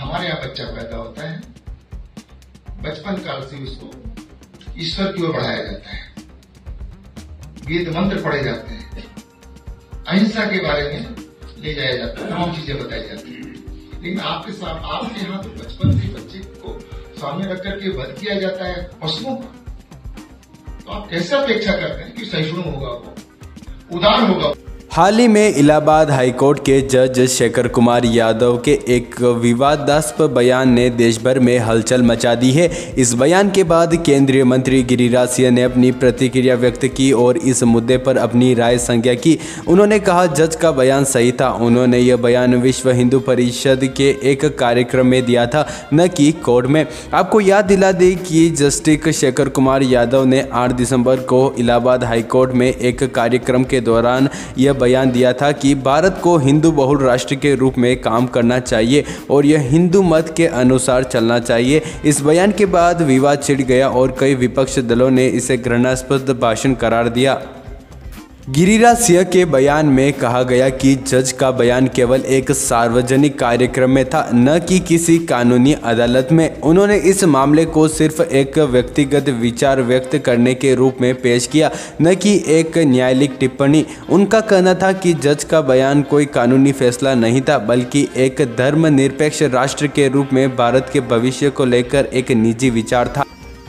हमारे यहाँ बच्चा पैदा होता है, बचपन काल से उसको ईश्वर की ओर बढ़ाया जाता है, वेद मंत्र पढ़े जाते हैं, अहिंसा के बारे में ले जाया जाता है, तमाम चीजें बताई जाती है। लेकिन आपके साथ आपके यहाँ तो बचपन से बच्चे को सामने रख करके वध किया जाता है पशुओं का। तो आप कैसे अपेक्षा करते हैं कि सहिष्णु होगा, वो उदार होगा? हाल ही में इलाहाबाद हाईकोर्ट के जज शेखर कुमार यादव के एक विवादास्पद बयान ने देश भर में हलचल मचा दी है। इस बयान के बाद केंद्रीय मंत्री गिरिराज सिंह ने अपनी प्रतिक्रिया व्यक्त की और इस मुद्दे पर अपनी राय साझा की। उन्होंने कहा जज का बयान सही था। उन्होंने यह बयान विश्व हिंदू परिषद के एक कार्यक्रम में दिया था, न कि कोर्ट में। आपको याद दिला दें कि जस्टिस शेखर कुमार यादव ने 8 दिसंबर को इलाहाबाद हाईकोर्ट में एक कार्यक्रम के दौरान यह बयान दिया था कि भारत को हिंदू बहुल राष्ट्र के रूप में काम करना चाहिए और यह हिंदू मत के अनुसार चलना चाहिए। इस बयान के बाद विवाद छिड़ गया और कई विपक्षी दलों ने इसे घृणास्पद भाषण करार दिया। गिरिराज सिंह के बयान में कहा गया कि जज का बयान केवल एक सार्वजनिक कार्यक्रम में था, न कि किसी कानूनी अदालत में। उन्होंने इस मामले को सिर्फ एक व्यक्तिगत विचार व्यक्त करने के रूप में पेश किया, न कि एक न्यायालयिक टिप्पणी। उनका कहना था कि जज का बयान कोई कानूनी फैसला नहीं था, बल्कि एक धर्मनिरपेक्ष राष्ट्र के रूप में भारत के भविष्य को लेकर एक निजी विचार था।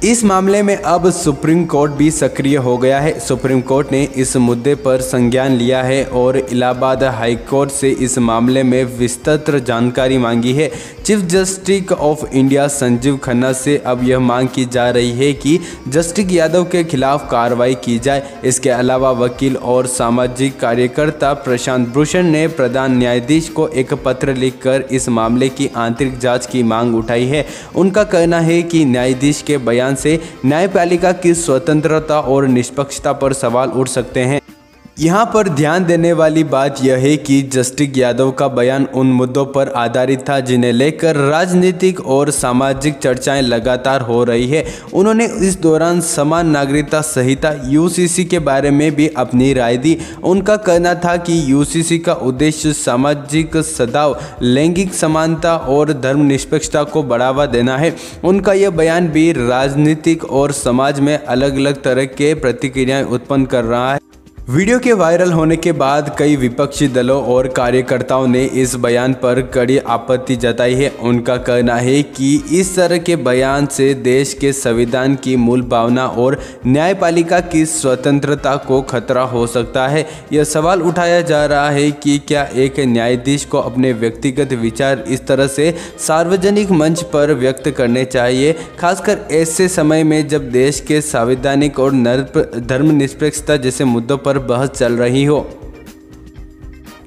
इस मामले में अब सुप्रीम कोर्ट भी सक्रिय हो गया है। सुप्रीम कोर्ट ने इस मुद्दे पर संज्ञान लिया है और इलाहाबाद हाई कोर्ट से इस मामले में विस्तृत जानकारी मांगी है। Chief justice of India Sanjeev Khanna से अब यह मांग की जा रही है कि जस्टिस यादव के खिलाफ कार्रवाई की जाए। इसके अलावा वकील और सामाजिक कार्यकर्ता प्रशांत भूषण ने प्रधान न्यायाधीश को एक पत्र लिखकर इस मामले की आंतरिक जांच की मांग उठाई है। उनका कहना है कि न्यायाधीश के बयान से न्यायपालिका की स्वतंत्रता और निष्पक्षता पर सवाल उठ सकते हैं। यहाँ पर ध्यान देने वाली बात यह है कि जस्टिस यादव का बयान उन मुद्दों पर आधारित था जिन्हें लेकर राजनीतिक और सामाजिक चर्चाएं लगातार हो रही है। उन्होंने इस दौरान समान नागरिकता संहिता यूसीसी के बारे में भी अपनी राय दी। उनका कहना था कि यूसीसी का उद्देश्य सामाजिक सद्भाव, लैंगिक समानता और धर्मनिरपेक्षता को बढ़ावा देना है। उनका यह बयान भी राजनीतिक और समाज में अलग अलग तरह के प्रतिक्रियाएं उत्पन्न कर रहा है। वीडियो के वायरल होने के बाद कई विपक्षी दलों और कार्यकर्ताओं ने इस बयान पर कड़ी आपत्ति जताई है। उनका कहना है कि इस तरह के बयान से देश के संविधान की मूल भावना और न्यायपालिका की स्वतंत्रता को खतरा हो सकता है। यह सवाल उठाया जा रहा है कि क्या एक न्यायाधीश को अपने व्यक्तिगत विचार इस तरह से सार्वजनिक मंच पर व्यक्त करने चाहिए, खासकर ऐसे समय में जब देश के संवैधानिक और धर्मनिरपेक्षता जैसे मुद्दों पर बहस चल रही हो।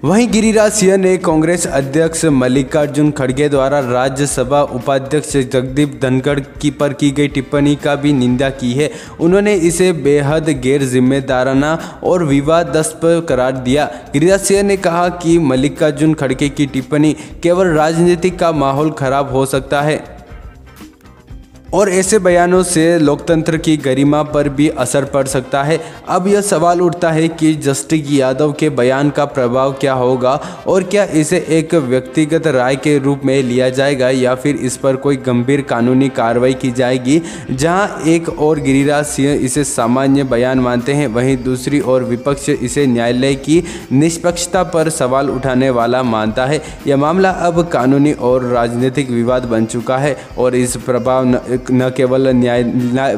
वहीं गिरिराज सिंह ने कांग्रेस अध्यक्ष मल्लिकार्जुन खड़गे द्वारा राज्यसभा उपाध्यक्ष जगदीप धनखड़ पर की गई टिप्पणी का भी निंदा की है। उन्होंने इसे बेहद गैर जिम्मेदाराना और विवादास्पद करार दिया। गिरिराज सिंह ने कहा कि मल्लिकार्जुन खड़गे की टिप्पणी केवल राजनीतिक का माहौल खराब हो सकता है और ऐसे बयानों से लोकतंत्र की गरिमा पर भी असर पड़ सकता है। अब यह सवाल उठता है कि जस्टिस यादव के बयान का प्रभाव क्या होगा और क्या इसे एक व्यक्तिगत राय के रूप में लिया जाएगा या फिर इस पर कोई गंभीर कानूनी कार्रवाई की जाएगी। जहां एक और गिरिराज सिंह इसे सामान्य बयान मानते हैं, वहीं दूसरी ओर विपक्ष इसे न्यायालय की निष्पक्षता पर सवाल उठाने वाला मानता है। यह मामला अब कानूनी और राजनीतिक विवाद बन चुका है और इस प्रभाव न केवल न्याय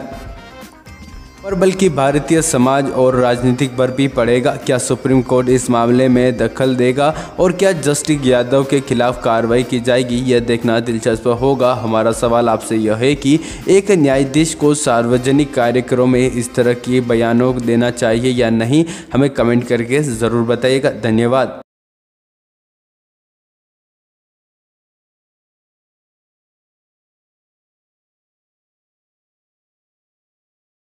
पर बल्कि भारतीय समाज और राजनीतिक पर भी पड़ेगा। क्या सुप्रीम कोर्ट इस मामले में दखल देगा और क्या जस्टिस यादव के खिलाफ कार्रवाई की जाएगी, यह देखना दिलचस्प होगा। हमारा सवाल आपसे यह है कि एक न्यायाधीश को सार्वजनिक कार्यक्रमों में इस तरह के बयानों देना चाहिए या नहीं, हमें कमेंट करके ज़रूर बताइएगा। धन्यवाद।